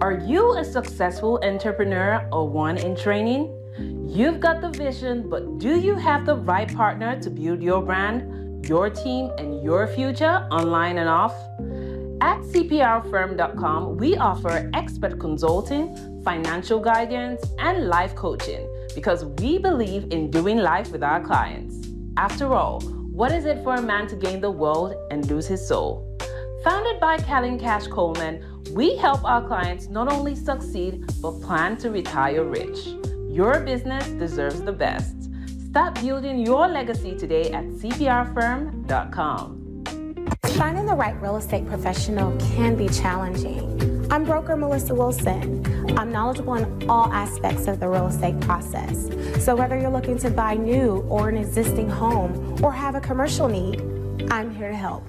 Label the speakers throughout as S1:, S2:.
S1: Are you a successful entrepreneur or one in training? You've got the vision, but do you have the right partner to build your brand, your team, and your future online and off? At cprfirm.com, we offer expert consulting, financial guidance, and life coaching because we believe in doing life with our clients. After all, what is it for a man to gain the world and lose his soul? Founded by Callan Cash Coleman, we help our clients not only succeed, but plan to retire rich. Your business deserves the best. Start building your legacy today at cprfirm.com.
S2: Finding the right real estate professional can be challenging. I'm broker Melissa Wilson. I'm knowledgeable in all aspects of the real estate process. So whether you're looking to buy new or an existing home or have a commercial need, I'm here to help.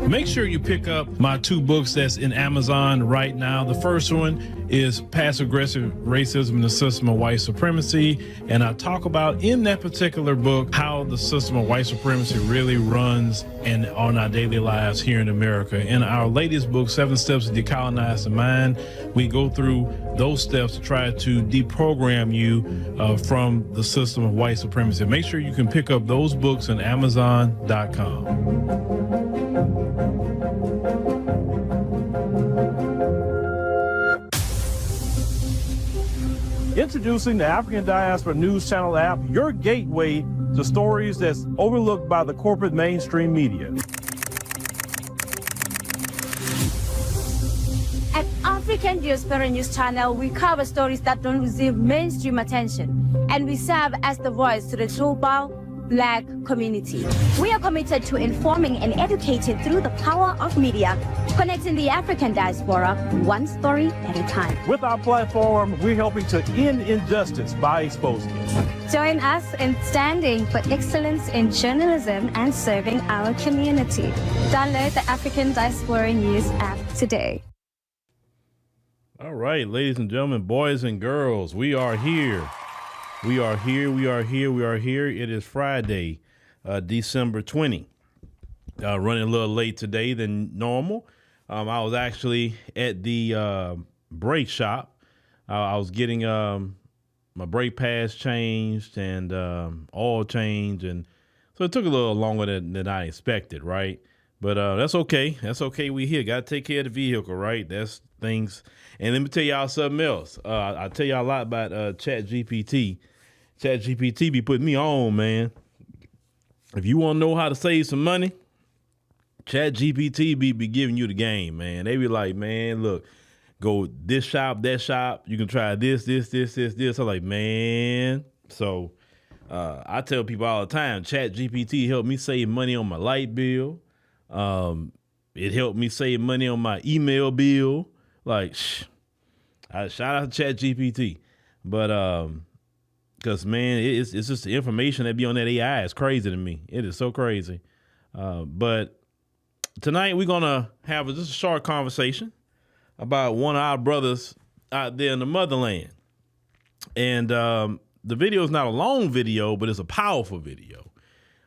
S3: Make sure you pick up my two books that's in Amazon right now. The first one is Passive Aggressive Racism and the System of White Supremacy. And I talk about in that particular book how the system of white supremacy really runs and on our daily lives here in America. In our latest book, 7 Steps to Decolonize the Mind, we go through those steps to try to deprogram you from the system of white supremacy. Make sure you can pick up those books on Amazon.com.
S4: Introducing the African Diaspora News Channel app, your gateway to stories that's overlooked by the corporate mainstream media.
S5: At African Diaspora News Channel, we cover stories that don't receive mainstream attention, and we serve as the voice to the global Black community. We are committed to informing and educating through the power of media, connecting the African diaspora one story at a time.
S4: With our platform, we're helping to end injustice by exposing it.
S5: Join us in standing for excellence in journalism and serving our community. Download the African Diaspora News app today.
S3: All right, ladies and gentlemen, boys and girls, we are here. We are here. It is Friday, December 20. Running a little late today than normal. I was actually at the brake shop. I was getting my brake pads changed and oil changed. And so it took a little longer than I expected, right? But that's okay. That's okay. We here. Got to take care of the vehicle, right? That's things. And let me tell y'all something else. I tell y'all a lot about ChatGPT. ChatGPT be putting me on, man. If you want to know how to save some money, ChatGPT be giving you the game, man. They be like, man, look, go this shop, that shop. You can try this. I'm like, man. So I tell people all the time, ChatGPT helped me save money on my light bill. It helped me save money on my email bill. Like, shout out to ChatGPT. But because, man, it's just the information that be on that AI is crazy to me. It is so crazy. But tonight we're going to have just a short conversation about one of our brothers out there in the Motherland. And the video is not a long video, but it's a powerful video.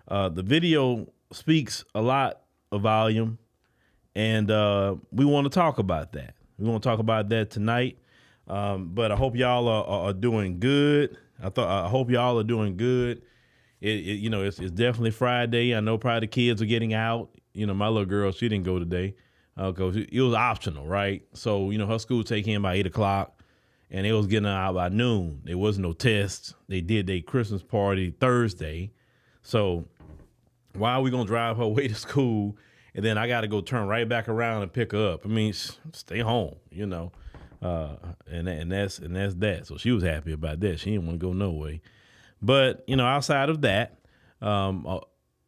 S3: The video speaks a lot of volume, and we want to talk about that. We want to talk about that tonight. But I hope y'all are doing good. I hope y'all are doing good. It's definitely Friday. I know probably the kids are getting out. You know, my little girl, she didn't go today because it was optional, right? So, her school take in by 8 o'clock, and they was getting out by noon. There wasn't no tests. They did their Christmas party Thursday. So why are we going to drive her away to school, and then I got to go turn right back around and pick her up? I mean, stay home, and that's that. So she was happy about that. She didn't want to go no way. But outside of that,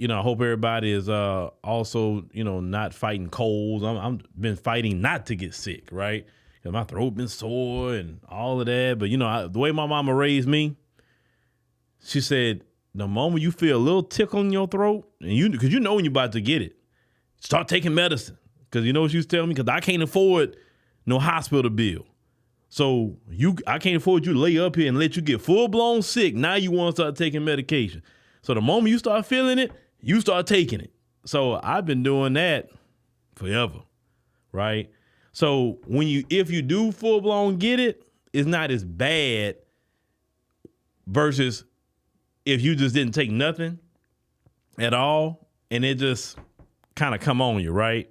S3: I hope everybody is also, not fighting colds. I'm been fighting not to get sick, right? Because my throat been sore and all of that. But, the way my mama raised me, she said, the moment you feel a little tickle in your throat, and because when you're about to get it, start taking medicine. Because you know what she was telling me? Because I can't afford no hospital bill. So I can't afford you to lay up here and let you get full-blown sick. Now you want to start taking medication. So the moment you start feeling it, you start taking it. So I've been doing that forever, right? So if you do full-blown get it, it's not as bad versus if you just didn't take nothing at all and it just kind of come on you, right?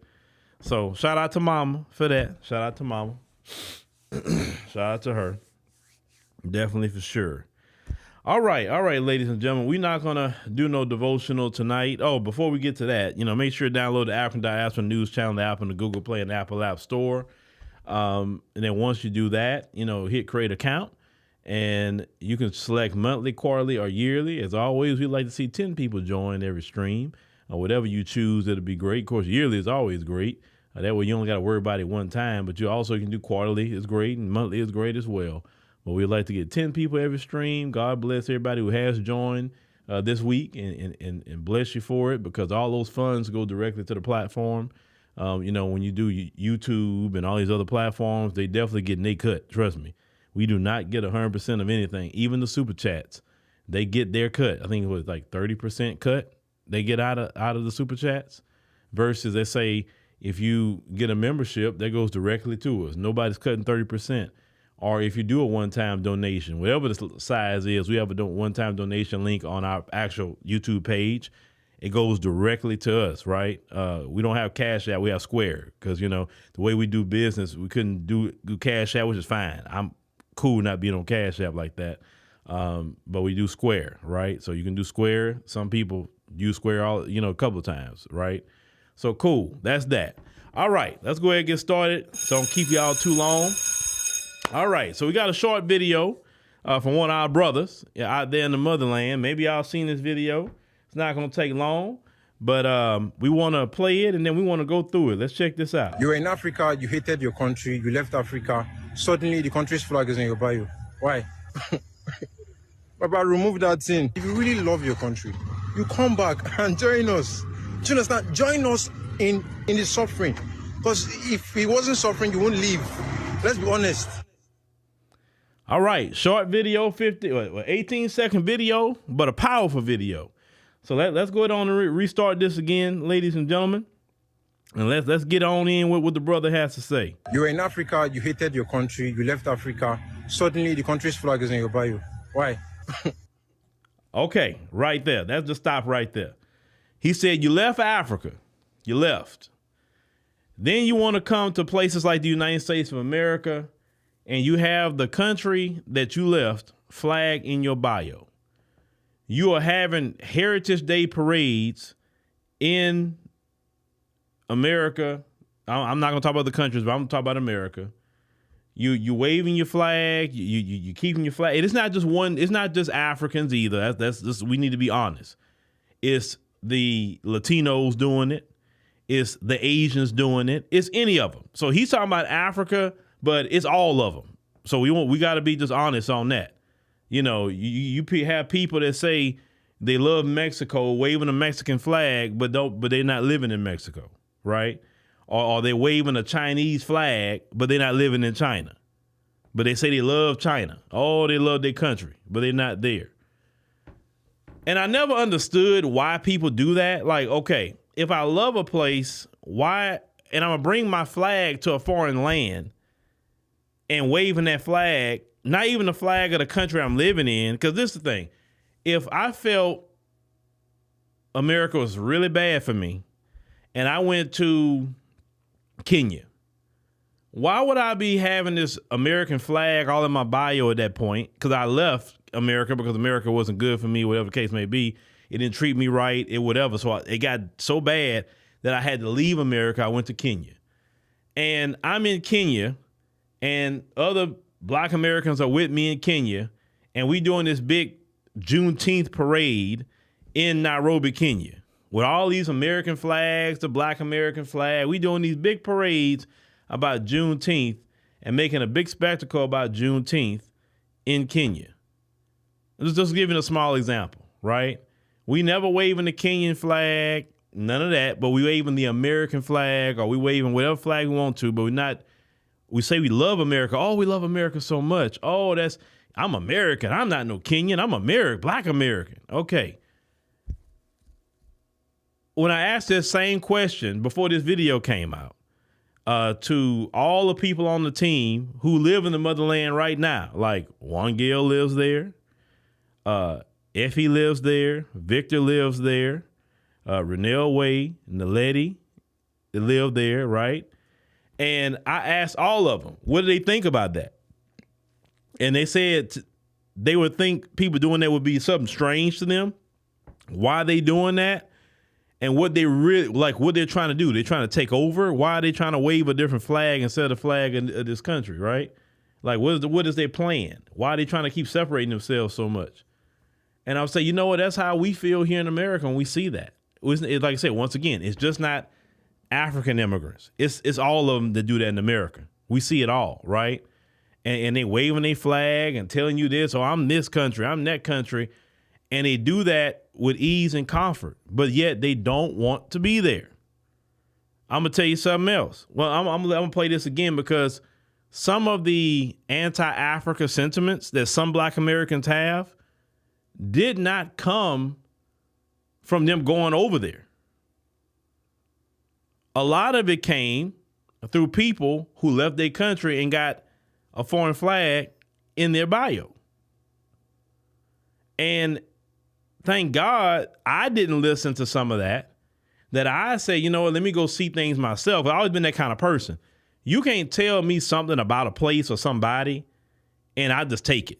S3: So shout out to mama for that. Shout out to mama. Shout out to her. Definitely for sure. All right, ladies and gentlemen, we're not going to do no devotional tonight. Oh, before we get to that, make sure to download the African Diaspora News Channel, the app on the Google Play and Apple App Store. And then once you do that, hit create account. And you can select monthly, quarterly, or yearly. As always, we'd like to see 10 people join every stream. Whatever you choose, it'll be great. Of course, yearly is always great. That way you only got to worry about it one time. But you also can do quarterly is great, and monthly is great as well. But we'd like to get 10 people every stream. God bless everybody who has joined this week and bless you for it, because all those funds go directly to the platform. When you do YouTube and all these other platforms, they definitely get their cut. Trust me. We do not get 100% of anything. Even the super chats, they get their cut. I think it was like 30% cut they get out of the super chats, versus they say if you get a membership, that goes directly to us. Nobody's cutting 30%. Or if you do a one-time donation, whatever the size is, we have a one-time donation link on our actual YouTube page. It goes directly to us, right? We don't have Cash App. We have Square, because, the way we do business, we couldn't do Cash App, which is fine. I'm cool not being on Cash App like that. But we do Square, right? So you can do Square. Some people use Square a couple of times, right? So cool. That's that. All right, let's go ahead and get started. So don't keep y'all too long. All right, so we got a short video from one of our brothers out there in the motherland. Maybe y'all seen this video. It's not going to take long, but we want to play it, and then we want to go through it. Let's check this out.
S6: You were in Africa, you hated your country, you left Africa. Suddenly, the country's flag is in your bio. Why? Baba, remove that thing. If you really love your country, you come back and join us. Do you understand? Join us in the suffering. Because if he wasn't suffering, you won't leave. Let's be honest.
S3: All right, short video, 18-second video, but a powerful video. So let's go ahead on and restart this again, ladies and gentlemen. And let's get on in with what the brother has to say.
S6: You were in Africa, you hated your country, you left Africa. Suddenly, the country's flag is in your bio. Why?
S3: Okay, right there. That's just stop right there. He said you left Africa. You left. Then you want to come to places like the United States of America, and you have the country that you left flag in your bio. You are having Heritage Day parades in America. I'm not going to talk about the countries, but I'm going to talk about America. You waving your flag, you keeping your flag. It's not just one. It's not just Africans either. That's just, we need to be honest. It's the Latinos doing it. It's the Asians doing it. It's any of them. So he's talking about Africa, but it's all of them. So we got to be just honest on that. You have people that say they love Mexico, waving a Mexican flag, but they're not living in Mexico, right? Or they're waving a Chinese flag, but they're not living in China. But they say they love China. Oh, they love their country, but they're not there. And I never understood why people do that. Like, okay, if I love a place, why? And I'm going to bring my flag to a foreign land and waving that flag, not even the flag of the country I'm living in. Because this is the thing. If I felt America was really bad for me and I went to Kenya, why would I be having this American flag all in my bio at that point? Because I left America because America wasn't good for me, whatever the case may be. It didn't treat me right, whatever. So it got so bad that I had to leave America. I went to Kenya. And I'm in Kenya, and other Black Americans are with me in Kenya, and we doing this big Juneteenth parade in Nairobi, Kenya. with all these American flags, the Black American flag. We doing these big parades about Juneteenth and making a big spectacle about Juneteenth in Kenya. Just giving a small example, right? We never waving the Kenyan flag, none of that, but we waving the American flag, or we waving whatever flag we want to, but we say we love America. Oh, we love America so much. Oh, I'm American. I'm not no Kenyan. I'm American, Black American. Okay. When I asked this same question before this video came out, to all the people on the team who live in the motherland right now, like Juan Gale lives there, Effie lives there, Victor lives there, Renelle Way, Naledi, they live there, right? And I asked all of them, what do they think about that? And they said they would think people doing that would be something strange to them. Why are they doing that? And what they really, like, what they're trying to do. They're trying to take over. Why are they trying to wave a different flag instead of the flag of this country, right? Like, what is their plan? Why are they trying to keep separating themselves so much? And I'll say, you know what? That's how we feel here in America when we see that. It's like I said, once again, it's just not African immigrants. It's all of them that do that in America. We see it all, right? And they waving their flag and telling you this, oh, I'm this country, I'm that country. And they do that with ease and comfort, but yet they don't want to be there. I'm going to tell you something else. Well, I'm going to play this again because some of the anti-Africa sentiments that some Black Americans have did not come from them going over there. A lot of it came through people who left their country and got a foreign flag in their bio. And thank God I didn't listen to some of that I say, you know what, let me go see things myself. I've always been that kind of person. You can't tell me something about a place or somebody and I just take it.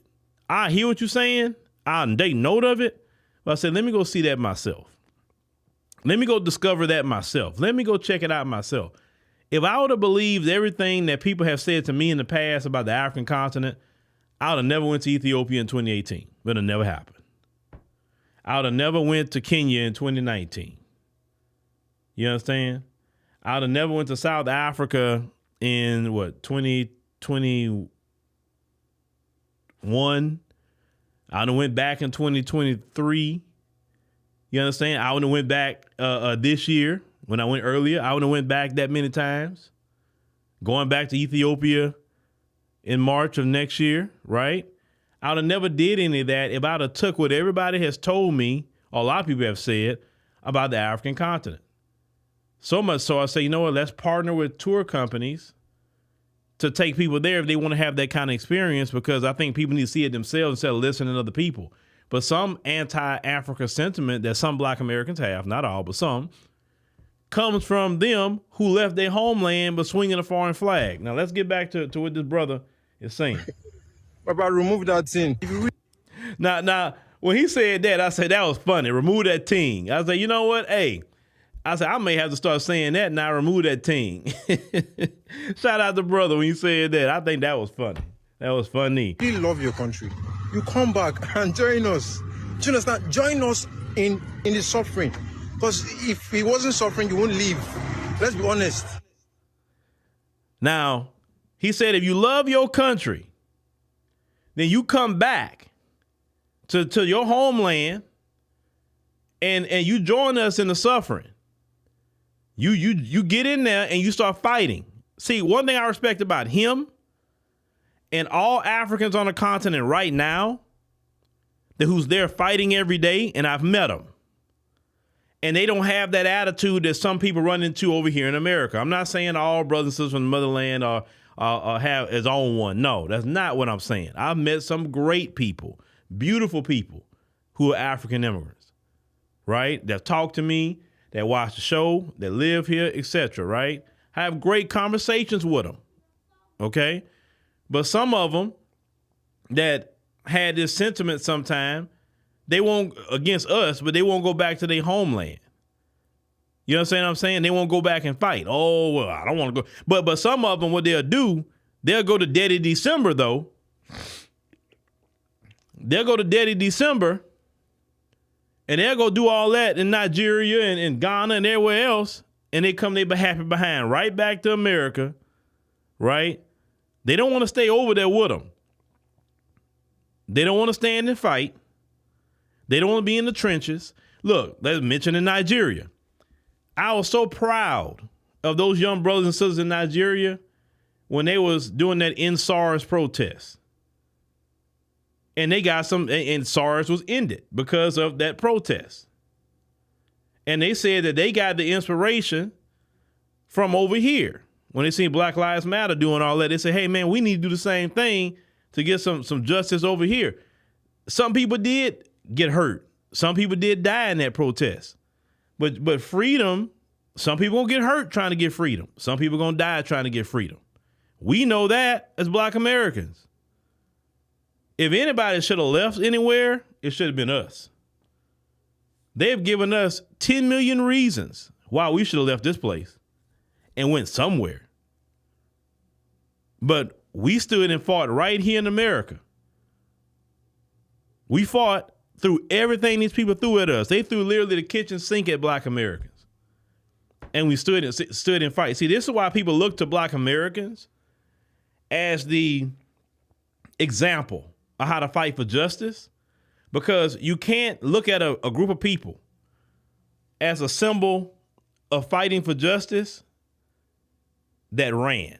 S3: I hear what you're saying. I take note of it. But I said, let me go see that myself. Let me go discover that myself. Let me go check it out myself. If I would have believed everything that people have said to me in the past about the African continent, I would have never went to Ethiopia in 2018. But it never happened. I would have never went to Kenya in 2019. You understand? I would have never went to South Africa in 2021. I would have went back in 2023. You understand? I would have went back this year when I went earlier. I would have went back that many times. Going back to Ethiopia in March of next year, right? I would have never did any of that if I would have took what everybody has told me, or a lot of people have said, about the African continent. So much so I say, you know what, let's partner with tour companies to take people there if they want to have that kind of experience, because I think people need to see it themselves instead of listening to other people. But some anti-Africa sentiment that some Black Americans have, not all, but some, comes from them who left their homeland but swinging a foreign flag. Now, let's get back to what this brother is saying.
S6: Baba, remove that thing.
S3: Now, when he said that, I said, that was funny. Remove that ting. I said, you know what? Hey, I said, I may have to start saying that now, remove that ting. Shout out to brother when he said that. I think that was funny. That was funny.
S6: You really love your country. You come back and join us. Do you understand? Join us in the suffering. Because if he wasn't suffering, you won't leave. Let's be honest.
S3: Now, he said, if you love your country, then you come back to your homeland and you join us in the suffering. You get in there and you start fighting. See, one thing I respect about him and all Africans on the continent right now, who's there fighting every day, and I've met them, and they don't have that attitude that some people run into over here in America. I'm not saying all brothers and sisters from the motherland have his own one. No, that's not what I'm saying. I've met some great people, beautiful people who are African immigrants, right? That talk to me, that watch the show, that live here, etc., right? I have great conversations with them, okay? But some of them that had this sentiment sometime, they won't, against us, but they won't go back to their homeland. You understand what I'm saying? They won't go back and fight. Oh, well, I don't want to go. But some of them, what they'll do, they'll go to Daddy December, though. They'll go to Daddy December, And they'll go do all that in Nigeria and Ghana and everywhere else. And they come, they be happy behind right back to America, right? They don't want to stay over there with them. They don't want to stand and fight. They don't want to be in the trenches. Look, let's mention in Nigeria. I was so proud of those young brothers and sisters in Nigeria when they was doing that SARS protest. And they got and SARS was ended because of that protest. And they said that they got the inspiration from over here. When they seen Black Lives Matter doing all that, they said, hey, man, we need to do the same thing to get some justice over here. Some people did get hurt. Some people did die in that protest. But freedom, some people gonna get hurt trying to get freedom. Some people gonna die trying to get freedom. We know that as Black Americans. If anybody should have left anywhere, it should have been us. They've given us 10 million reasons why we should have left this place and went somewhere. But we stood and fought right here in America. We fought through everything these people threw at us. They threw literally the kitchen sink at Black Americans. And we stood and fight. See, this is why people look to Black Americans as the example of how to fight for justice, because you can't look at a group of people as a symbol of fighting for justice that ran.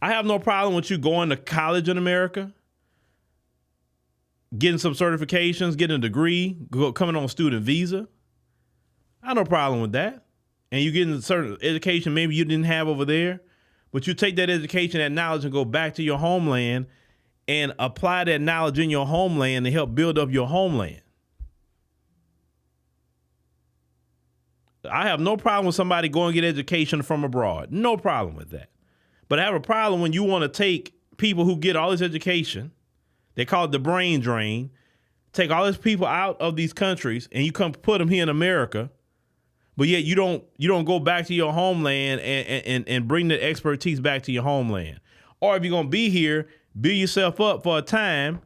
S3: I have no problem with you going to college in America, getting some certifications, getting a degree, coming on a student visa. I have no problem with that. And you getting a certain education maybe you didn't have over there, but you take that education, that knowledge, and go back to your homeland and apply that knowledge in your homeland to help build up your homeland. I have no problem with somebody going to get education from abroad. No problem with that. But I have a problem when you want to take people who get all this education, they call it the brain drain, take all these people out of these countries and you come put them here in America, but yet you don't go back to your homeland and bring the expertise back to your homeland. Or if you're going to be here, build yourself up for a time,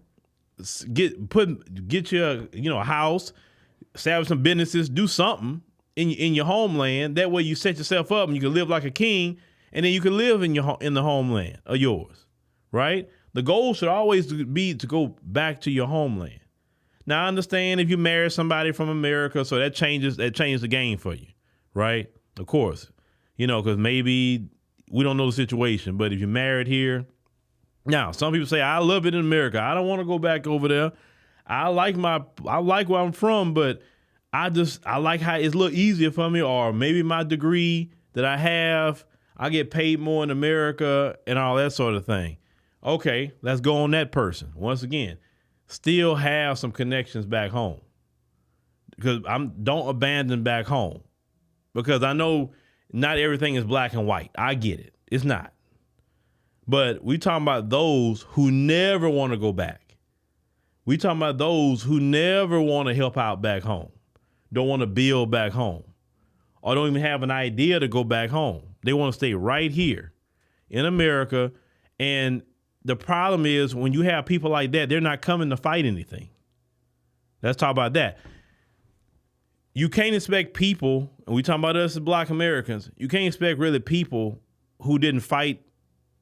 S3: get your a house, establish some businesses, do something in your homeland. That way you set yourself up and you can live like a king. And then you can live in the homeland of yours, right? The goal should always be to go back to your homeland. Now, I understand if you marry somebody from America, so that changes the game for you, right? Of course, because maybe we don't know the situation, but if you're married here, now some people say, I love it in America. I don't want to go back over there. I like where I'm from, but I like how it's a little easier for me, or maybe my degree that I have, I get paid more in America and all that sort of thing. Okay, let's go on that person. Once again, still have some connections back home, because don't abandon back home, because I know not everything is black and white. I get it. It's not. But we talking about those who never want to go back. We talking about those who never want to help out back home, don't want to build back home, or don't even have an idea to go back home. They want to stay right here in America. And the problem is when you have people like that, they're not coming to fight anything. Let's talk about that. You can't expect people, and we talking about us as Black Americans, you can't expect really people who didn't fight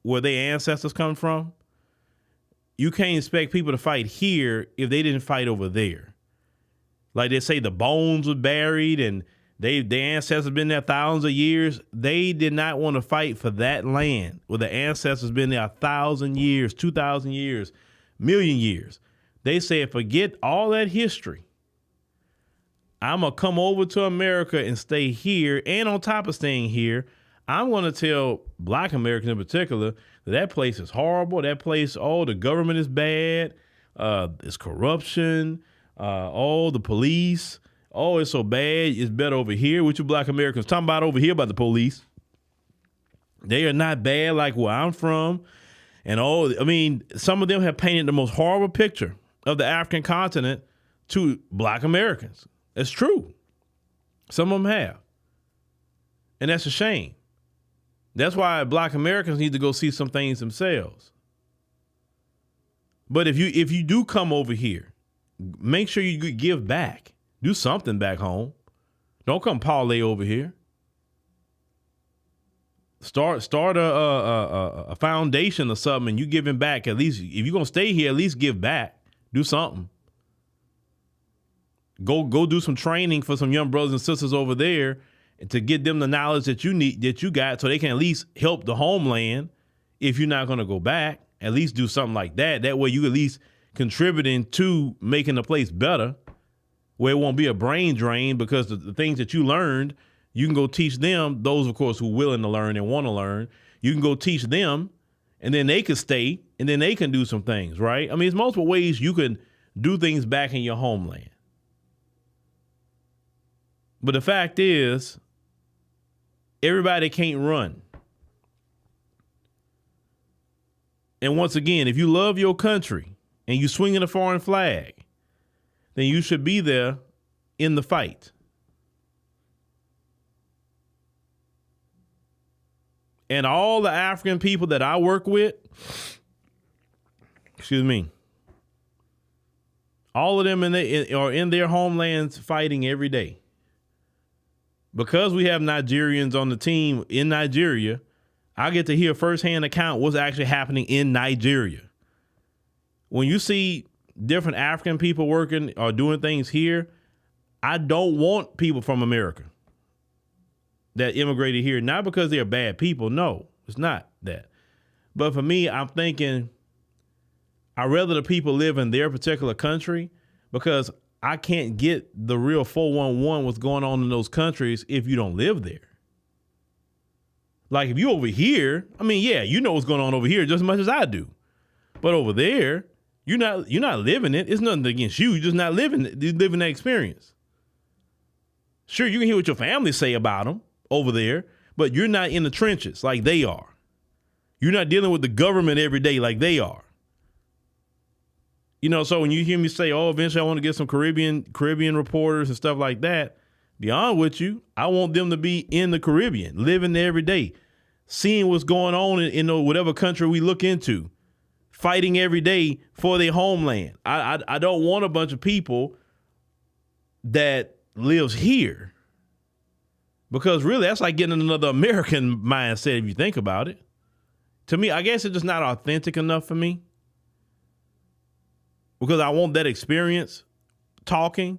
S3: where their ancestors come from. You can't expect people to fight here if they didn't fight over there. Like they say the bones were buried and their ancestors been there thousands of years. They did not want to fight for that land where the ancestors been there 1,000 years, 2,000 years, million years. They said, forget all that history. I'm going to come over to America and stay here. And on top of staying here, I'm going to tell Black Americans in particular that place is horrible. That place, the government is bad. It's corruption. The police. Oh, it's so bad. It's better over here. What you Black Americans talking about over here about the police? They are not bad like where I'm from. And some of them have painted the most horrible picture of the African continent to Black Americans. It's true. Some of them have. And that's a shame. That's why Black Americans need to go see some things themselves. But if you do come over here, make sure you give back. Do something back home. Don't come parlay over here. Start a foundation or something, and you giving back. At least if you're gonna stay here, at least give back. Do something. Go do some training for some young brothers and sisters over there to get them the knowledge that you need, that you got, so they can at least help the homeland. If you're not gonna go back, at least do something like that. That way you at least contributing to making the place better, where it won't be a brain drain, because the things that you learned, you can go teach them, those, of course, who are willing to learn and want to learn. You can go teach them, and then they can stay, and then they can do some things, right? I mean, there's multiple ways you can do things back in your homeland. But the fact is, everybody can't run. And once again, if you love your country and you swinging a foreign flag, then you should be there in the fight. And all the African people that I work with, all of them are in their homelands fighting every day. Because we have Nigerians on the team in Nigeria, I get to hear firsthand account what's actually happening in Nigeria. When you see different African people working or doing things here, I don't want people from America that immigrated here, not because they're bad people. No, it's not that. But for me, I'm thinking I'd rather the people live in their particular country, because I can't get the real 411 what's going on in those countries if you don't live there. Like if you over here, I mean, yeah, you know what's going on over here just as much as I do. But over there, you're not living it. It's nothing against you. You're just not living that experience. Sure, you can hear what your family say about them over there, but you're not in the trenches like they are. You're not dealing with the government every day like they are. You know, so when you hear me say, oh, eventually I want to get some Caribbean reporters and stuff like that, be honest with you, I want them to be in the Caribbean, living there every day, seeing what's going on in whatever country we look into, fighting every day for their homeland. I don't want a bunch of people that lives here, because really that's like getting another American mindset if you think about it. To me, I guess it's just not authentic enough for me, because I want that experience talking.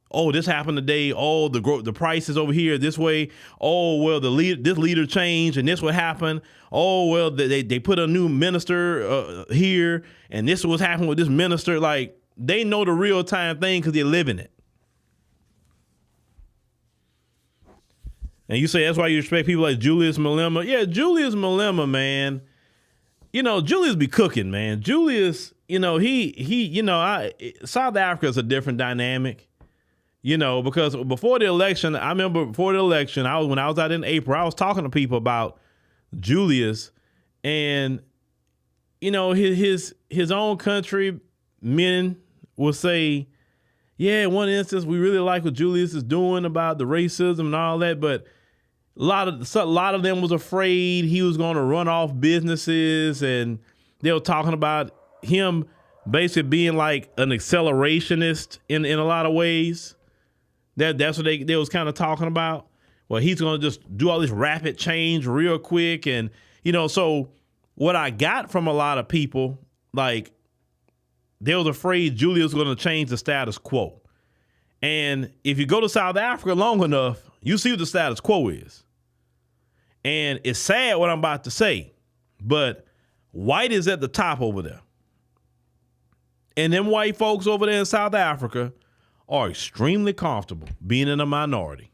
S3: Oh, this happened today. Oh, the price is over here this way. Oh, well, this leader changed and this what happened. Oh, well, they put a new minister here, and this is what's happening with this minister. Like, they know the real time thing because they're living it. And you say that's why you respect people like Julius Malema. Yeah, Julius Malema, man. You know, Julius be cooking, man. Julius, you know, South Africa is a different dynamic. You know, because before the election, I remember when I was out in April, I was talking to people about Julius, and you know, his own country men will say, yeah, in one instance, we really like what Julius is doing about the racism and all that, but a lot of them was afraid he was going to run off businesses, and they were talking about him basically being like an accelerationist in a lot of ways. That's what they was kind of talking about. Well, he's going to just do all this rapid change real quick. And, you know, so what I got from a lot of people, like, they was afraid Julius was going to change the status quo. And if you go to South Africa long enough, you see what the status quo is. And it's sad what I'm about to say, but white is at the top over there. And them white folks over there in South Africa are extremely comfortable being in a minority.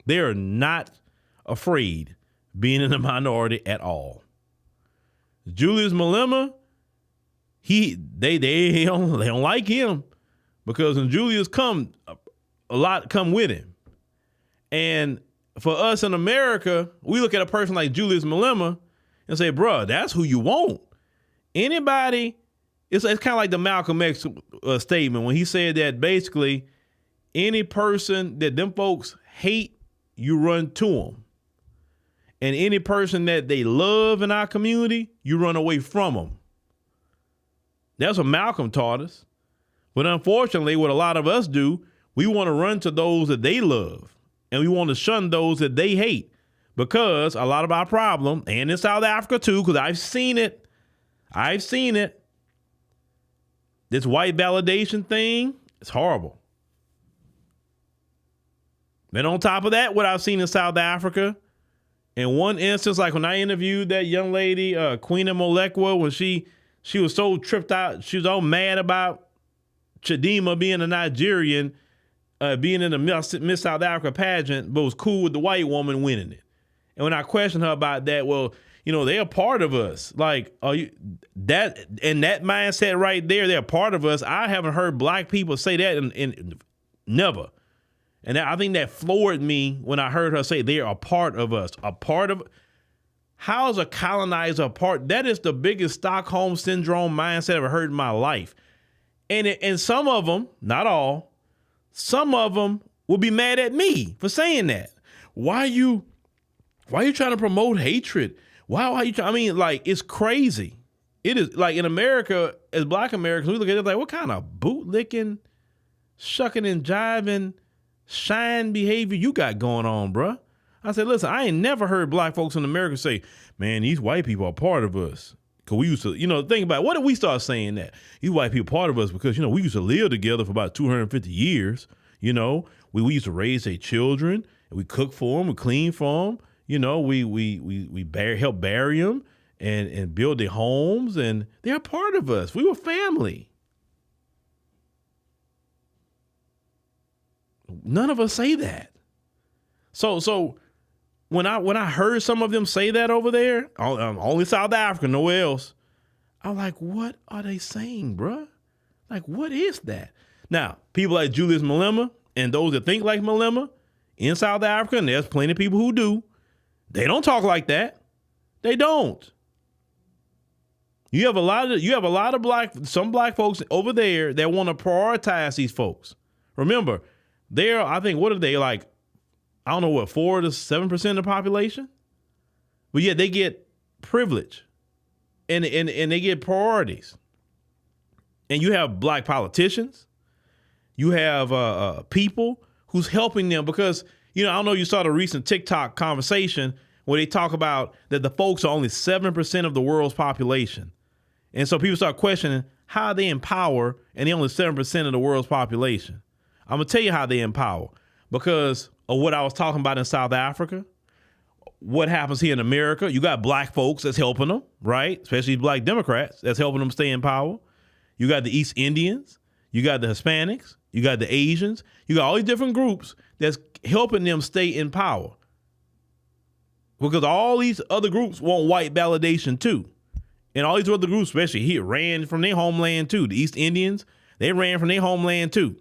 S3: They are not afraid being in a minority at all. Julius Malema, they don't like him, because when Julius come, a lot come with him. And for us in America, we look at a person like Julius Malema and say, bruh, that's who you want. Anybody. It's kind of like the Malcolm X statement when he said that basically any person that them folks hate, you run to them. And any person that they love in our community, you run away from them. That's what Malcolm taught us. But unfortunately, what a lot of us do, we want to run to those that they love, and we want to shun those that they hate, because a lot of our problem, and in South Africa too, because I've seen it, this white validation thing, it's horrible. And on top of that, what I've seen in South Africa, in one instance, like when I interviewed that young lady, Queen Molekwa, when she was so tripped out, she was all mad about Chidima being a Nigerian, being in the Miss South Africa pageant, but was cool with the white woman winning it. And when I questioned her about that, well, they're a part of us. Like, are you that and that mindset right there? They're a part of us. I haven't heard black people say that in never. And I think that floored me when I heard her say they're a part of us. A part of. How is a colonizer a part? That is the biggest Stockholm syndrome mindset I've ever heard in my life. And some of them, not all, some of them will be mad at me for saying that. Why are you trying to promote hatred? Why are you trying? I mean, like, it's crazy. It is like in America, as black Americans, we look at it like, what kind of bootlicking, shucking and jiving, shine behavior you got going on, bruh? I said, listen, I ain't never heard black folks in America say, man, these white people are part of us. Because we used to, think about it. What did we start saying that? These white people are part of us because, we used to live together for about 250 years. We used to raise their children, and we cook for them, we clean for them. We help bury them and build their homes, and they're a part of us. We were family. None of us say that. So when I heard some of them say that over there, only South Africa, nowhere else, I'm like, what are they saying, bruh? Like, what is that? Now, people like Julius Malema and those that think like Malema in South Africa, and there's plenty of people who do, they don't talk like that. They don't. You have a lot of some black folks over there that want to prioritize these folks. Remember, they're, I think, what are they, like, I don't know what, 4 to 7% of the population? But yet they get privilege and they get priorities. And you have black politicians. You have people who's helping them because, I don't know, you saw the recent TikTok conversation where they talk about that the folks are only 7% of the world's population. And so people start questioning how they empower and they're only 7% of the world's population. I'm going to tell you how they empower because of what I was talking about in South Africa. What happens here in America, you got black folks that's helping them, right? Especially black Democrats that's helping them stay in power. You got the East Indians, you got the Hispanics, you got the Asians, you got all these different groups that's helping them stay in power. Because all these other groups want white validation too. And all these other groups, especially here, ran from their homeland too. The East Indians, they ran from their homeland too.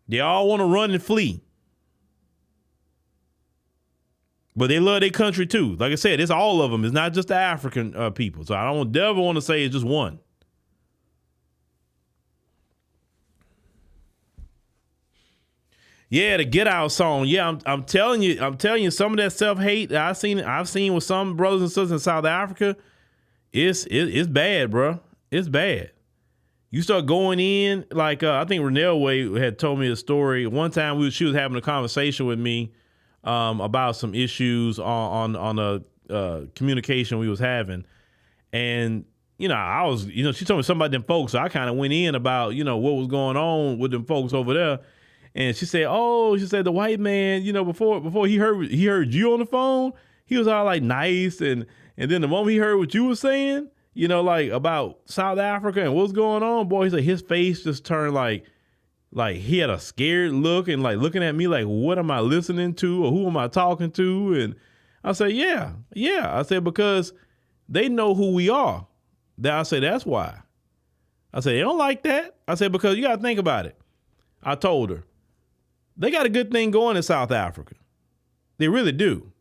S3: They all want to run and flee. But they love their country too. Like I said, it's all of them. It's not just the African people. So I don't ever want to say it's just one. Yeah, the Get Out song. Yeah, I'm telling you, some of that self-hate that I've seen with some brothers and sisters in South Africa, it's bad, bro. It's bad. You start going in, like I think Renelle Way had told me a story. One time she was having a conversation with me about some issues on a communication we was having. And, I was, she told me something about them folks. So I kind of went in about, what was going on with them folks over there. And she said, the white man, before he heard you on the phone, he was all like nice. And then the moment he heard what you were saying, like about South Africa and what's going on, boy, he said his face just turned like he had a scared look and like looking at me like, what am I listening to or who am I talking to? And I said, yeah. I said, because they know who we are. I said, that's why. I said, they don't like that. I said, because you got to think about it. I told her, they got a good thing going in South Africa. They really do.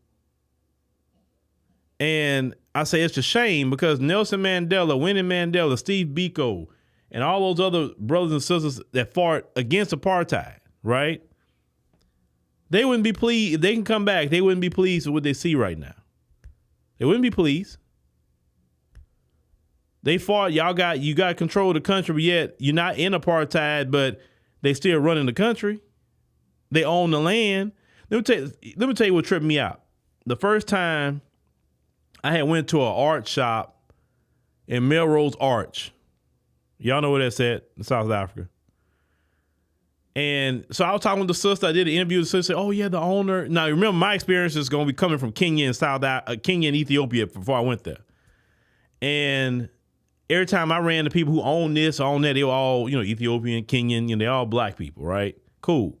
S3: And I say it's a shame because Nelson Mandela, Winnie Mandela, Steve Biko, and all those other brothers and sisters that fought against apartheid, right? They wouldn't be pleased. If they can come back, they wouldn't be pleased with what they see right now. They wouldn't be pleased. They fought. You got control of the country, but yet you're not in apartheid, but they still running the country. They own the land. Let me tell you what tripped me out. The first time I had went to an art shop in Melrose Arch. Y'all know where that's at in South Africa. And so I was talking with the sister. I did an interview with the sister. Oh yeah, the owner. Now remember, my experience is going to be coming from Kenya and Kenya and Ethiopia before I went there. And every time I ran to people who own this, own that, they were all, Ethiopian, Kenyan, they're all black people, right? Cool.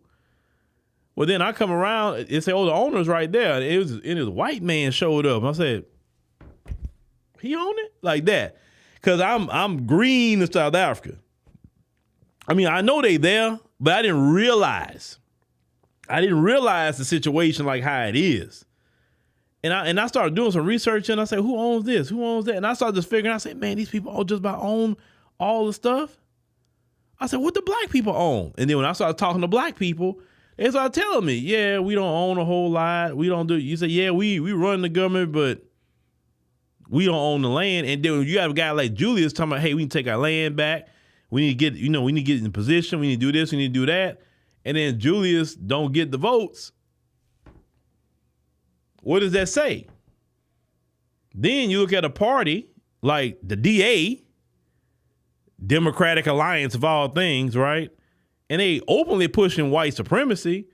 S3: Well, then I come around and say, oh, the owner's right there. And it was a white man showed up. I said, he own it? Like that. Because I'm green in South Africa. I mean, I know they there, but I didn't realize the situation like how it is. And I started doing some research and I said, who owns this? Who owns that? And I started just figuring, I said, man, these people all just about own all the stuff. I said, what do black people own? And then when I started talking to black people, they started telling me, yeah, we don't own a whole lot. We don't do, you say, yeah, we run the government, but we don't own the land. And then you have a guy like Julius talking about, hey, we can take our land back. We need to get, we need to get in position. We need to do this. We need to do that. And then Julius don't get the votes. What does that say? Then you look at a party like the DA, Democratic Alliance of all things, right? And they openly pushing white supremacy.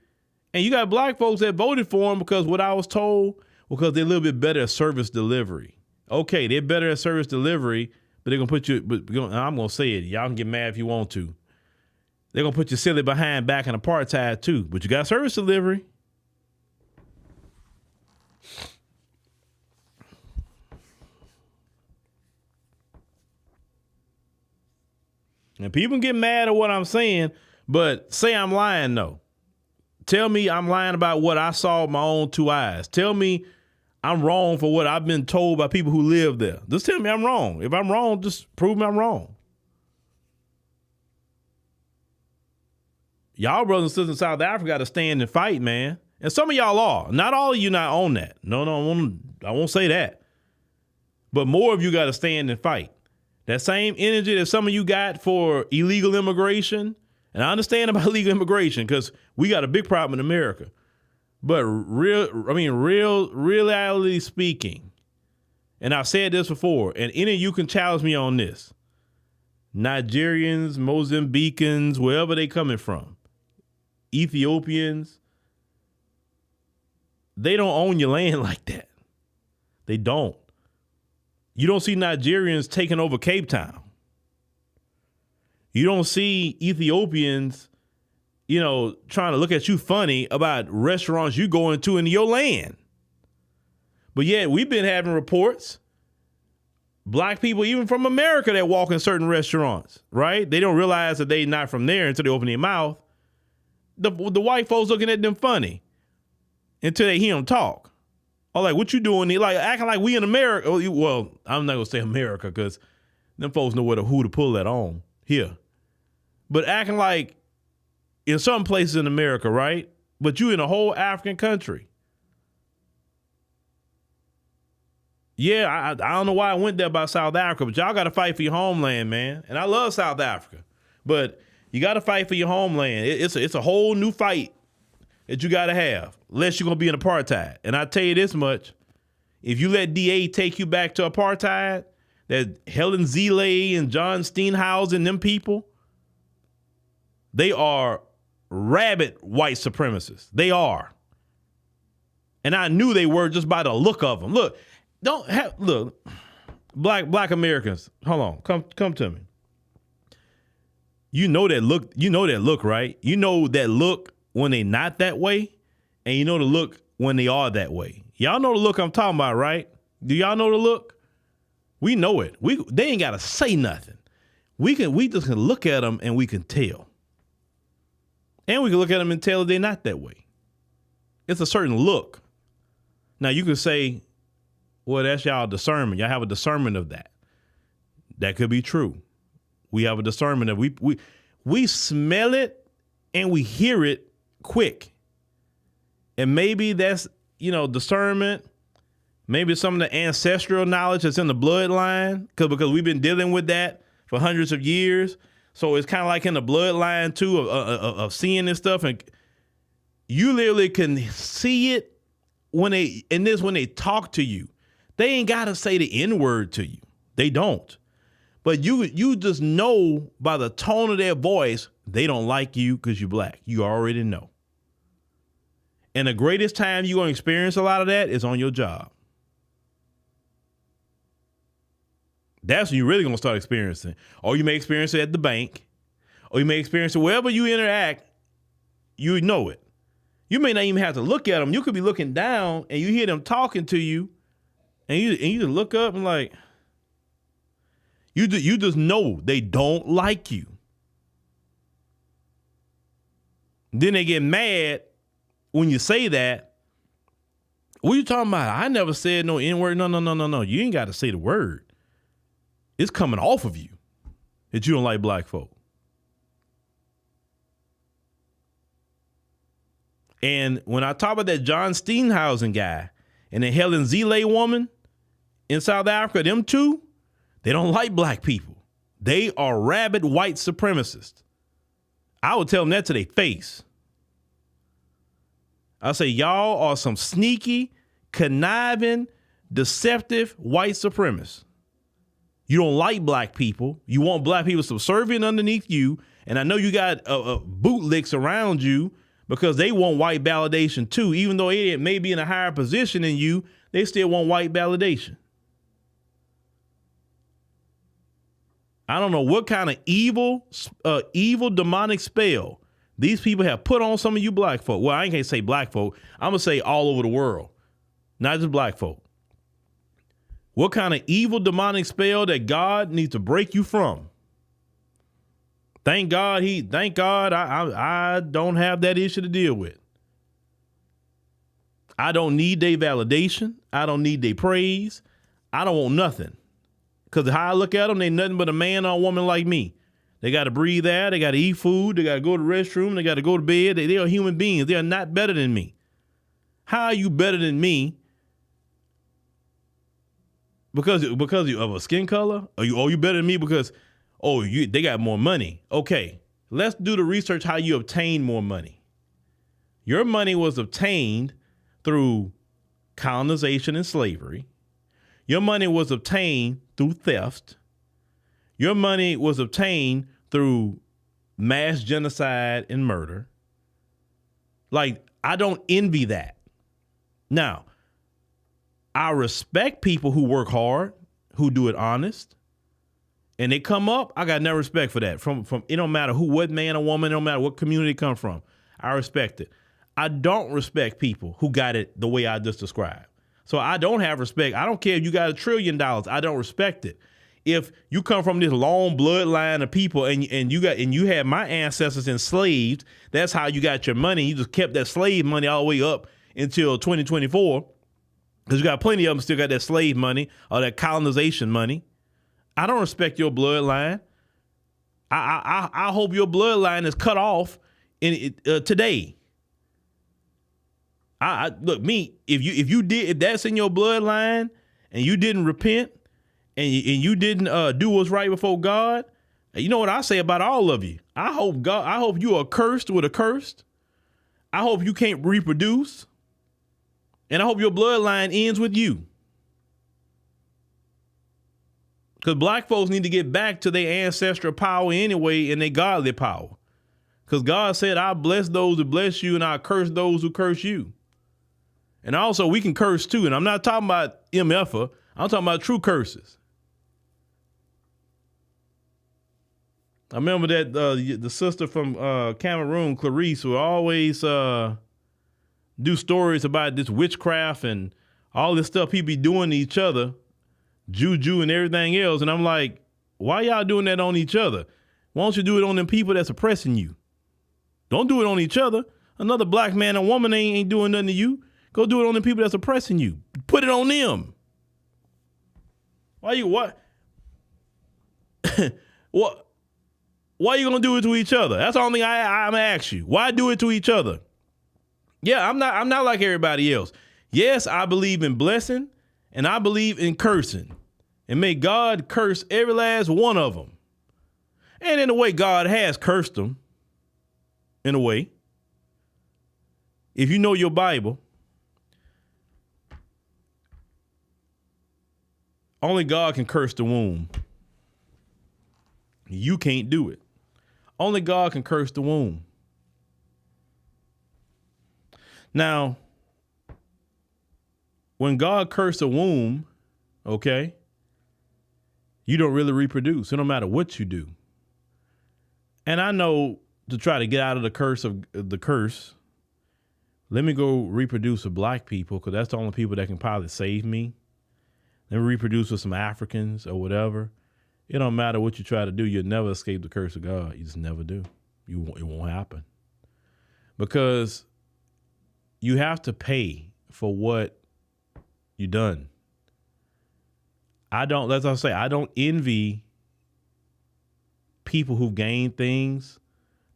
S3: And you got black folks that voted for them because what I was told, because they're a little bit better at service delivery. Okay, they're better at service delivery, but they're going to put you, but I'm going to say it. Y'all can get mad if you want to. They're going to put you silly behind back in apartheid too. But you got service delivery. And people get mad at what I'm saying, but say I'm lying though. Tell me I'm lying about what I saw with my own two eyes. Tell me I'm wrong for what I've been told by people who live there. Just tell me I'm wrong. If I'm wrong, just prove me I'm wrong. Y'all brothers and sisters in South Africa got to stand and fight, man. And some of y'all are. Not all of you not on that. No, I won't say that. But more of you got to stand and fight. That same energy that some of you got for illegal immigration, and I understand about illegal immigration because we got a big problem in America. But reality speaking, and I've said this before, and any of you can challenge me on this. Nigerians, Mozambicans, wherever they coming from, Ethiopians, they don't own your land like that. They don't. You don't see Nigerians taking over Cape Town. You don't see Ethiopians, trying to look at you funny about restaurants you go into in your land. But yet we've been having reports, black people, even from America, that walk in certain restaurants, right? They don't realize that they're not from there until they open their mouth. The white folks looking at them funny until they hear them talk. Or like, what you doing? They like acting like we in America. Well, I'm not gonna say America because them folks know who to pull that on here. But acting like in some places in America, right? But you in a whole African country. Yeah, I don't know why I went there about South Africa, but y'all got to fight for your homeland, man. And I love South Africa, but you got to fight for your homeland. It's a whole new fight that you got to have, unless you're going to be in apartheid. And I tell you this much, if you let DA take you back to apartheid, that Helen Zille and John Steenhouse and them people, they are rabid white supremacists. They are. And I knew they were just by the look of them. Look, black Americans, hold on, come to me. You know that look, right? You know that look when they not that way, and you know the look when they are that way. Y'all know the look I'm talking about, right? Do y'all know the look? We know it. They ain't gotta say nothing. We just can look at them and we can tell. And we can look at them and tell they're not that way. It's a certain look. Now you can say, well, that's y'all discernment. Y'all have a discernment of that. That could be true. We have a discernment of we smell it and we hear it quick. And maybe that's, discernment. Maybe some of the ancestral knowledge that's in the bloodline, because we've been dealing with that for hundreds of years. So it's kind of like in the bloodline too of seeing this stuff, and you literally can see it when they talk to you. They ain't got to say the N-word to you. They don't. But you just know by the tone of their voice, they don't like you because you're black. You already know. And the greatest time you're going to experience a lot of that is on your job. That's when you're really going to start experiencing. Or you may experience it at the bank. Or you may experience it wherever you interact. You know it. You may not even have to look at them. You could be looking down and you hear them talking to you. And you just look up and like, you just know they don't like you. Then they get mad when you say that. What are you talking about? I never said no N-word. No. You ain't got to say the word. It's coming off of you that you don't like black folk. And when I talk about that John Steenhausen guy and the Helen Zille woman in South Africa, them two, they don't like black people. They are rabid white supremacists. I would tell them that to their face. I say, y'all are some sneaky, conniving, deceptive white supremacists. You don't like black people. You want black people subservient underneath you. And I know you got bootlicks around you because they want white validation too. Even though they may be in a higher position than you, they still want white validation. I don't know what kind of evil demonic spell these people have put on some of you black folk. Well, I ain't gonna say black folk. I'm gonna say all over the world, not just black folk. What kind of evil demonic spell that God needs to break you from? Thank God I don't have that issue to deal with. I don't need their validation. I don't need their praise. I don't want nothing. Because how I look at them, they nothing but a man or a woman like me. They got to breathe air. They got to eat food. They got to go to the restroom. They got to go to bed. They are human beings. They are not better than me. How are you better than me? Because of a skin color? Are you better than me because, they got more money? Okay, let's do the research how you obtain more money. Your money was obtained through colonization and slavery. Your money was obtained through theft. Your money was obtained through mass genocide and murder. Like, I don't envy that. Now, I respect people who work hard, who do it honest, and they come up. I got no respect for that. From it don't matter what man or woman, it don't matter what community they come from. I respect it. I don't respect people who got it the way I just described. So I don't have respect. I don't care if you got $1 trillion. I don't respect it. If you come from this long bloodline of people and you had my ancestors enslaved, that's how you got your money. You just kept that slave money all the way up until 2024. Because you got plenty of them still got that slave money or that colonization money. I don't respect your bloodline. I hope your bloodline is cut off today. Look, me, if that's in your bloodline and you didn't repent and you didn't do what's right before God, you know what I say about all of you? I hope you are cursed with a curse. I hope you can't reproduce. And I hope your bloodline ends with you. Because black folks need to get back to their ancestral power anyway and their godly power. Because God said, I'll bless those who bless you and I'll curse those who curse you. And also, we can curse too. And I'm not talking about MFer. I'm talking about true curses. I remember that the sister from Cameroon, Clarice, who always do stories about this witchcraft and all this stuff people be doing to each other, juju and everything else. And I'm like, why y'all doing that on each other? Why don't you do it on them people that's oppressing you? Don't do it on each other. Another black man or woman ain't doing nothing to you. Go do it on the people that's oppressing you. Put it on them. Why you gonna do it to each other? That's the only thing I'm gonna ask you. Why do it to each other? Yeah, I'm not like everybody else. Yes, I believe in blessing And I believe in cursing. And may God curse every last one of them. And in a way, God has cursed them. In a way. If you know your Bible, only God can curse the womb. You can't do it. Only God can curse the womb. Now, when God cursed the womb, okay, you don't really reproduce. It don't matter what you do. And I know to try to get out of the curse, let me go reproduce with black people because that's the only people that can probably save me. Let me reproduce with some Africans or whatever. It don't matter what you try to do. You'll never escape the curse of God. You just never do. It won't happen. Because you have to pay for what you done. As I say, I don't envy people who've gained things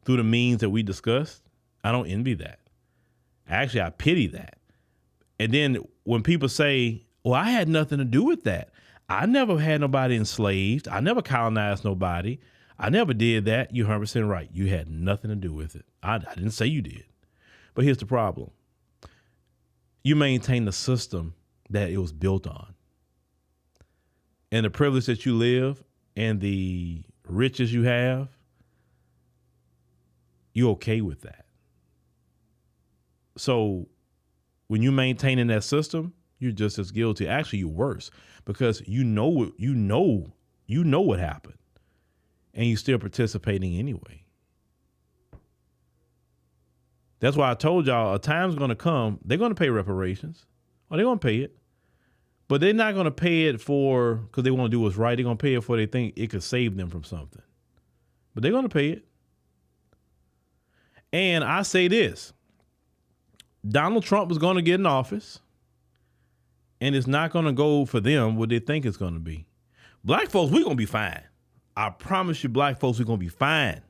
S3: through the means that we discussed. I don't envy that. Actually, I pity that. And then when people say, well, I had nothing to do with that. I never had nobody enslaved. I never colonized nobody. I never did that. You're 100% right. You had nothing to do with it. I didn't say you did. But here's the problem. You maintain the system that it was built on. And the privilege that you live and the riches you have, you're okay with that. So when you're maintaining that system, you're just as guilty. Actually, you're worse because you know what happened and you're still participating anyway. That's why I told y'all a time's going to come. They're going to pay reparations. Or they're going to pay it. But they're not going to pay it because they want to do what's right. They're going to pay it for they think it could save them from something. But they're going to pay it. And I say this. Donald Trump is going to get in office. And it's not going to go for them what they think it's going to be. Black folks, we're going to be fine. I promise you, black folks, we're going to be fine.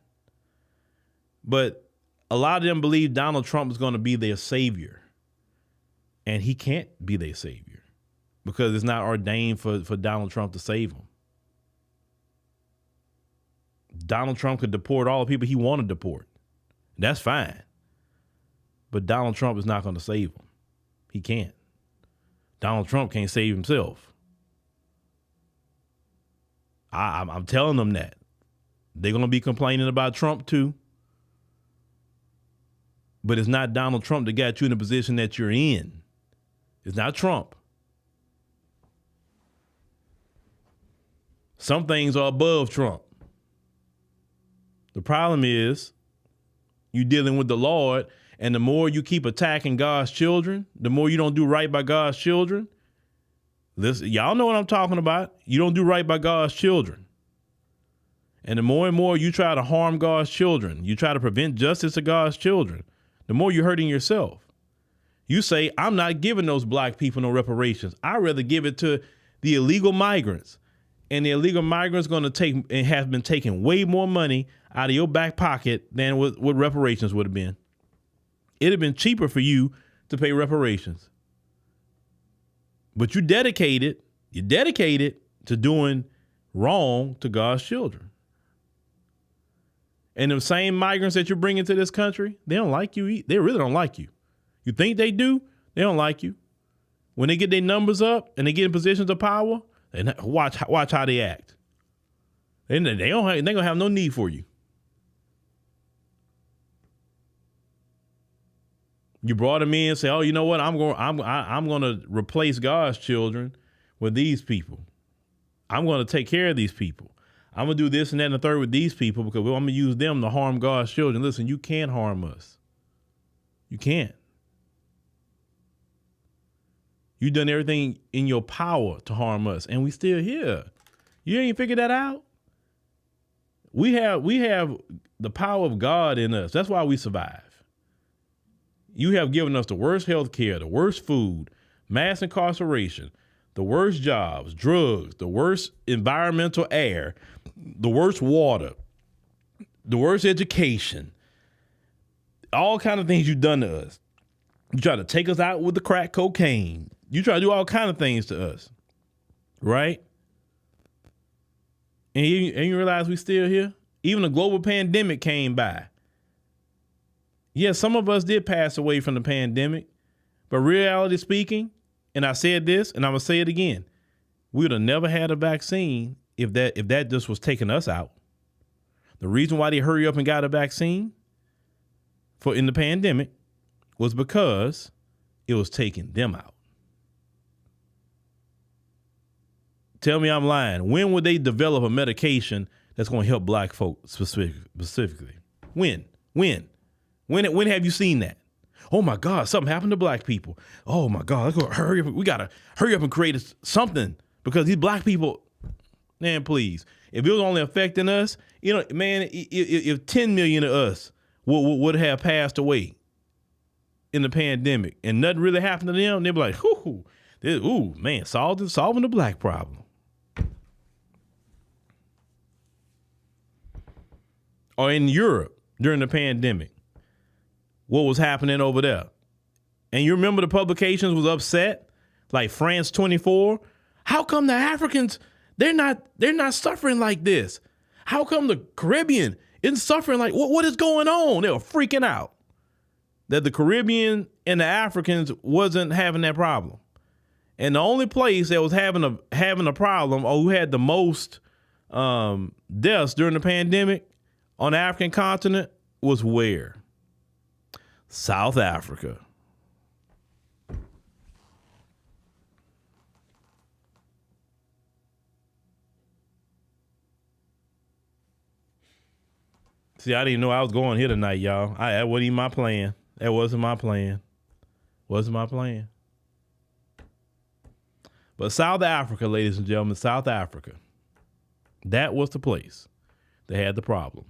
S3: But a lot of them believe Donald Trump is going to be their savior. And he can't be their savior because it's not ordained for Donald Trump to save them. Donald Trump could deport all the people he wanted to deport. That's fine. But Donald Trump is not going to save them. He can't. Donald Trump can't save himself. I'm telling them that. They're going to be complaining about Trump too. But it's not Donald Trump that got you in the position that you're in. It's not Trump. Some things are above Trump. The problem is you're dealing with the Lord, and the more you keep attacking God's children, the more you don't do right by God's children. Listen, y'all know what I'm talking about. You don't do right by God's children. And the more and more you try to harm God's children, you try to prevent justice to God's children, the more you're hurting yourself. You say, I'm not giving those black people no reparations. I'd rather give it to the illegal migrants. And the illegal migrants going to take and have been taking way more money out of your back pocket than what reparations would have been. It'd have been cheaper for you to pay reparations. But you're dedicated to doing wrong to God's children. And the same migrants that you're bringing to this country, they don't like you. They really don't like you. You think they do? They don't like you. When they get their numbers up and they get in positions of power, and watch how they act. They're gonna have no need for you. You brought them in and say, "Oh, you know what? I'm going to replace God's children with these people. I'm going to take care of these people. I'm going to do this and that and the third with these people because I'm going to use them to harm God's children." Listen, you can't harm us. You can't. You've done everything in your power to harm us, and we still here. You ain't figured that out? We have the power of God in us. That's why we survive. You have given us the worst health care, the worst food, mass incarceration, the worst jobs, drugs, the worst environmental air, the worst water, the worst education, all kind of things you've done to us. You try to take us out with the crack cocaine. You try to do all kind of things to us, right? And you realize we still here? Even a global pandemic came by. Yes, some of us did pass away from the pandemic, but reality speaking, and I said this, and I'm gonna say it again, we would have never had a vaccine if that just was taking us out. The reason why they hurry up and got a vaccine in the pandemic was because it was taking them out. Tell me I'm lying. When would they develop a medication that's going to help black folk specifically? When have you seen that? Oh my God, something happened to black people. Oh my God, let's go hurry up. We got to hurry up and create something because these black people, man, please. If it was only affecting us, man, if 10 million of us would have passed away in the pandemic and nothing really happened to them, they'd be like, ooh, man, solving the black problem. Or in Europe during the pandemic, what was happening over there? And you remember the publications was upset, like France 24. How come the Africans, they're not suffering like this? How come the Caribbean isn't suffering like what is going on? They were freaking out that the Caribbean and the Africans wasn't having that problem. And the only place that was having a problem or who had the most deaths during the pandemic on the African continent was where? South Africa. See, I didn't know I was going here tonight, y'all. That wasn't even my plan. That wasn't my plan. Wasn't my plan. But South Africa, ladies and gentlemen, South Africa, that was the place that had the problem.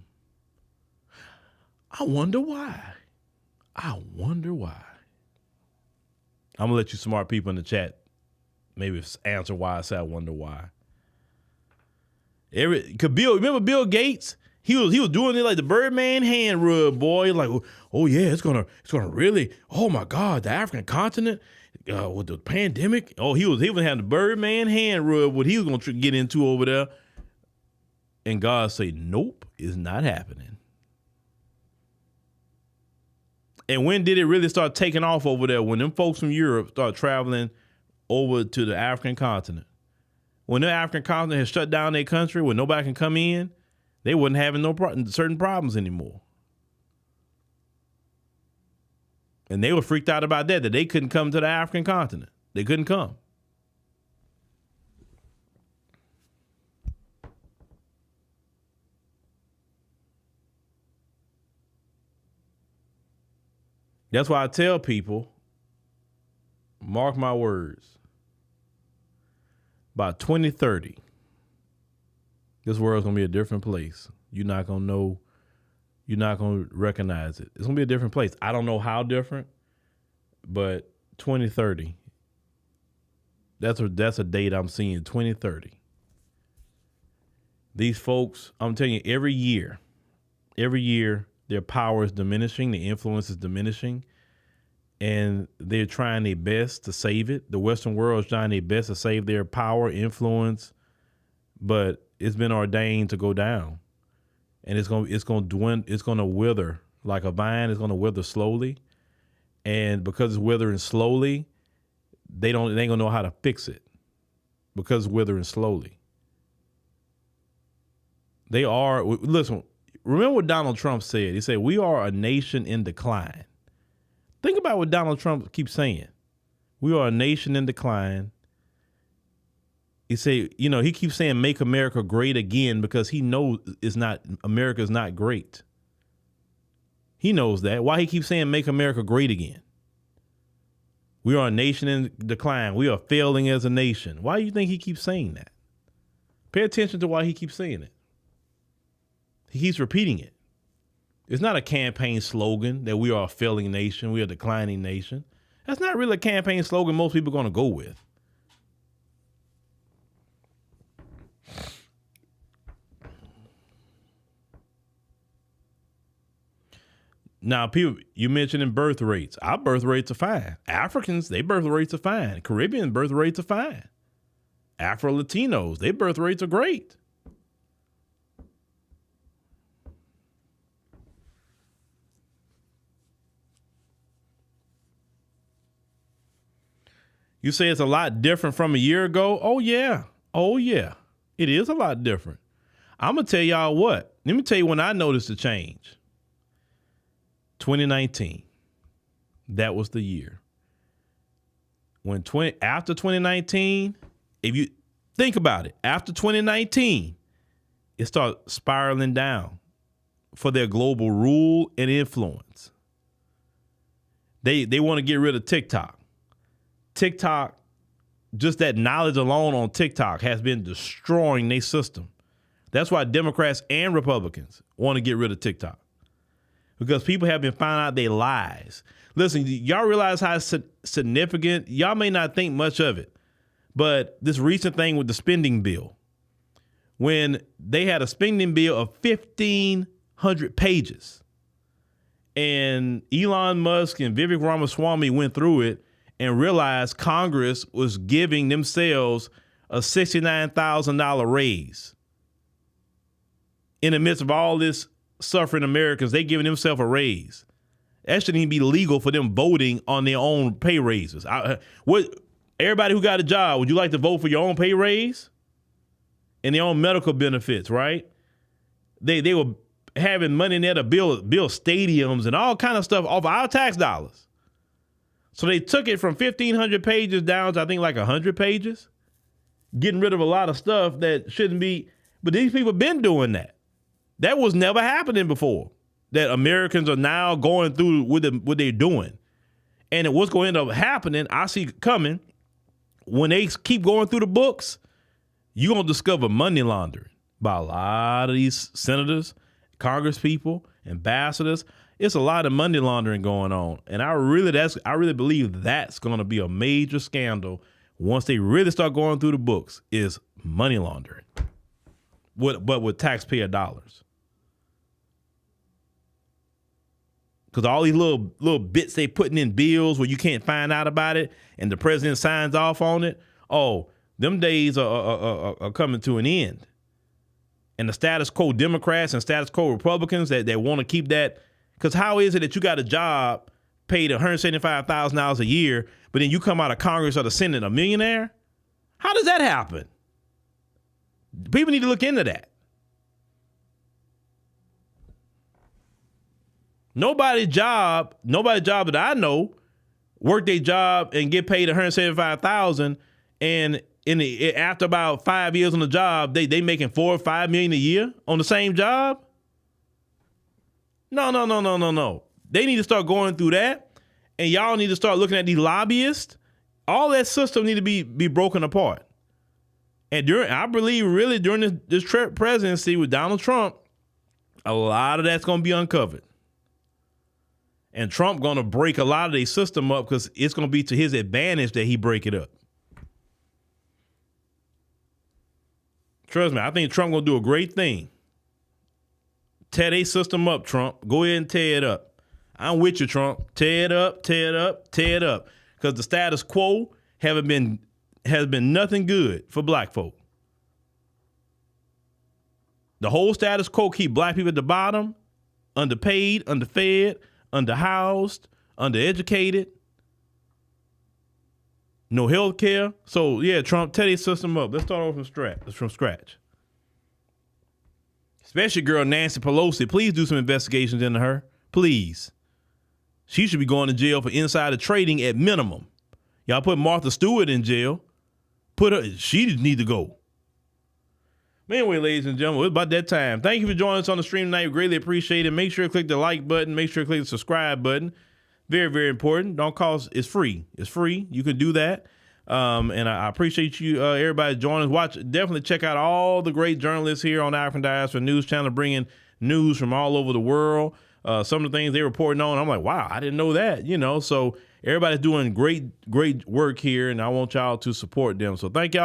S3: I wonder why. I'm going to let you smart people in the chat maybe answer why I say I wonder why. Remember Bill Gates? He was doing it like the Birdman hand rub, boy. Like, oh yeah, it's gonna really. Oh my God, the African continent with the pandemic. Oh, he was having the Birdman hand rub. What he was gonna get into over there, and God say, nope, it's not happening. And when did it really start taking off over there? When them folks from Europe started traveling over to the African continent. When the African continent has shut down their country, where nobody can come in, they wasn't having certain problems anymore. And they were freaked out about that they couldn't come to the African continent. They couldn't come. That's why I tell people, mark my words, by 2030, this world's going to be a different place. You're not going to know. You're not going to recognize it. It's going to be a different place. I don't know how different, but 2030, that's a date I'm seeing, 2030. These folks, I'm telling you, every year, their power is diminishing, the influence is diminishing, and they're trying their best to save it. The Western world is trying their best to save their power, influence, but it's been ordained to go down, and it's going to wither like a vine. It's going to wither slowly, and because it's withering slowly, they ain't gonna know how to fix it because it's withering slowly. Listen. Remember what Donald Trump said? He said, we are a nation in decline. Think about what Donald Trump keeps saying. We are a nation in decline. He said, he keeps saying, make America great again because he knows America is not great. He knows that. Why he keeps saying, make America great again? We are a nation in decline. We are failing as a nation. Why do you think he keeps saying that? Pay attention to why he keeps saying it. He keeps repeating it. It's not a campaign slogan that we are a failing nation, we are a declining nation. That's not really a campaign slogan most people are going to go with. Now, people, you mentioned birth rates. Our birth rates are fine. Africans, their birth rates are fine. Caribbean birth rates are fine. Afro-Latinos, their birth rates are great. You say it's a lot different from a year ago? Oh, yeah. Oh, yeah. It is a lot different. I'm going to tell y'all what. Let me tell you when I noticed a change. 2019. That was the year. After 2019, if you think about it, after 2019, it started spiraling down for their global rule and influence. They want to get rid of TikTok. TikTok, just that knowledge alone on TikTok has been destroying their system. That's why Democrats and Republicans want to get rid of TikTok, because people have been finding out their lies. Listen, y'all realize how significant, y'all may not think much of it, but this recent thing with the spending bill, when they had a spending bill of 1,500 pages and Elon Musk and Vivek Ramaswamy went through it and realized Congress was giving themselves a $69,000 raise. In the midst of all this suffering Americans, they giving themselves a raise. That shouldn't even be legal for them voting on their own pay raises. Everybody who got a job, would you like to vote for your own pay raise? And their own medical benefits, right? They were having money in there to build stadiums and all kind of stuff off our tax dollars. So they took it from 1,500 pages down to, I think, like 100 pages, getting rid of a lot of stuff that shouldn't be. But these people have been doing that. That was never happening before, that Americans are now going through what they're doing. And what's going to end up happening, I see coming, when they keep going through the books, you're going to discover money laundering by a lot of these senators, Congress people, ambassadors. It's a lot of money laundering going on. And I really believe that's going to be a major scandal once they really start going through the books, is money laundering, but with taxpayer dollars. Because all these little bits they putting in bills where you can't find out about it and the president signs off on it, oh, them days are coming to an end. And the status quo Democrats and status quo Republicans that want to keep that. Because how is it that you got a job paid $175,000 a year, but then you come out of Congress or the Senate a millionaire? How does that happen? People need to look into that. Nobody's job that I know work their job and get paid $175,000, and after about 5 years on the job, they making $4 or $5 million a year on the same job. No. They need to start going through that, and y'all need to start looking at these lobbyists. All that system need to be broken apart. And I believe really during this presidency with Donald Trump, a lot of that's going to be uncovered. And Trump going to break a lot of their system up because it's going to be to his advantage that he break it up. Trust me, I think Trump going to do a great thing. Tear their system up, Trump. Go ahead and tear it up. I'm with you, Trump. Tear it up. Because the status quo has been nothing good for black folk. The whole status quo keep black people at the bottom, underpaid, underfed, underhoused, undereducated, no health care. So, yeah, Trump, tear their system up. Let's start off from scratch. Especially girl Nancy Pelosi. Please do some investigations into her. Please. She should be going to jail for insider trading at minimum. Y'all put Martha Stewart in jail. She need to go. But anyway, ladies and gentlemen, it's about that time. Thank you for joining us on the stream tonight. We greatly appreciate it. Make sure to click the like button. Make sure to click the subscribe button. Very, very important. Don't cost. It's free. It's free. You can do that. And I appreciate you, everybody joining us. Definitely check out all the great journalists here on the African Diaspora News Channel, bringing news from all over the world. Some of the things they're reporting on, I'm like, wow, I didn't know that, So everybody's doing great work here, and I want y'all to support them. So thank y'all.